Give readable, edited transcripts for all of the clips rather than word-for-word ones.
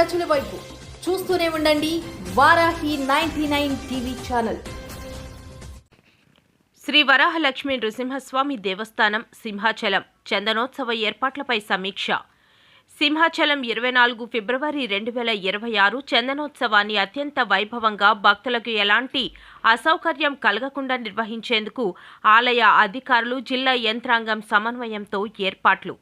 ప్రజల వైపు. చూస్తూనే ఉండండి వారాహి 99 టీవీ ఛానల్. శ్రీ వరాహలక్ష్మి నృసింహస్వామి దేవస్థానం సింహాచలం చందనోత్సవ ఏర్పాట్లపై సమీక్ష. సింహాచలం 24 ఫిబ్రవరి 2026 చందనోత్సవాన్ని అత్యంత వైభవంగా భక్తులకు ఎలాంటి అసౌకర్యం కలగకుండా నిర్వహించేందుకు ఆలయ అధికారులు, జిల్లా యంత్రాంగం సమన్వయంతో ఏర్పాట్లు.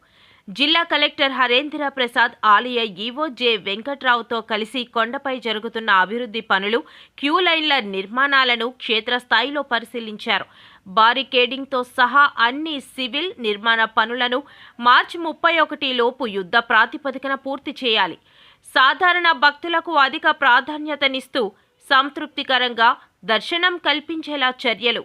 జిల్లా కలెక్టర్ హరేంద్ర ప్రసాద్ ఆలయ ఈవో జె వెంకట్రావుతో కలిసి కొండపై జరుగుతున్న అభివృద్ధి పనులు, క్యూ లైన్ల నిర్మాణాలను క్షేత్రస్థాయిలో పరిశీలించారు. బారికేడింగ్తో సహా అన్ని సివిల్ నిర్మాణ పనులను మార్చి 31 లోపు యుద్ధ ప్రాతిపదికన పూర్తి చేయాలి. సాధారణ భక్తులకు అధిక ప్రాధాన్యతనిస్తూ సంతృప్తికరంగా దర్శనం కల్పించేలా చర్యలు.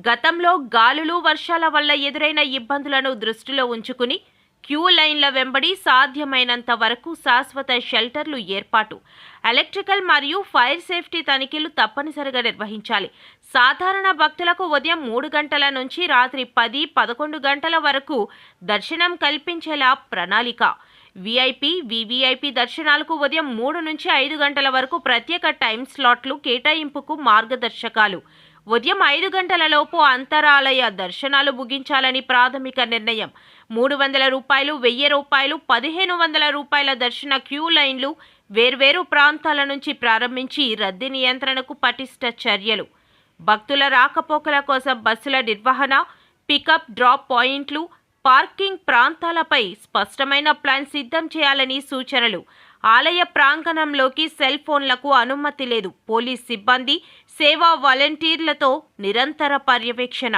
గతంలో గాలులు, వర్షాల వల్ల ఎదురైన ఇబ్బందులను దృష్టిలో ఉంచుకుని క్యూ లైన్ల వెంబడి సాధ్యమైనంత వరకు శాశ్వత షెల్టర్లు ఏర్పాటు. ఎలక్ట్రికల్ మరియు ఫైర్ సేఫ్టీ తనిఖీలు తప్పనిసరిగా నిర్వహించాలి. సాధారణ భక్తులకు ఉదయం 3 గంటల నుంచి రాత్రి 10-11 గంటల వరకు దర్శనం కల్పించేలా ప్రణాళిక. వీఐపీ, వీవీఐపీ దర్శనాలకు ఉదయం 3 నుంచి 5 గంటల వరకు ప్రత్యేక టైం స్లాట్లు కేటాయింపుకు మార్గదర్శకాలు. ఉదయం 5 గంటల లోపు అంతరాలయ దర్శనాలు ముగించాలని ప్రాథమిక నిర్ణయం. 300 రూపాయలు, 1000 రూపాయలు, 1500 రూపాయల దర్శన క్యూ లైన్లు వేర్వేరు ప్రాంతాల నుంచి ప్రారంభించి రద్దీ నియంత్రణకు పటిష్ట చర్యలు. భక్తుల రాకపోకల కోసం బస్సుల నిర్వహణ, పికప్ డ్రాప్ పాయింట్లు, పార్కింగ్ ప్రాంతాలపై స్పష్టమైన ప్లాన్ సిద్ధం చేయాలని సూచనలు. ఆలయ ప్రాంగణంలోకి సెల్ ఫోన్లకు అనుమతి లేదు. పోలీస్ సిబ్బంది, సేవా వాలంటీర్లతో నిరంతర పర్యవేక్షణ.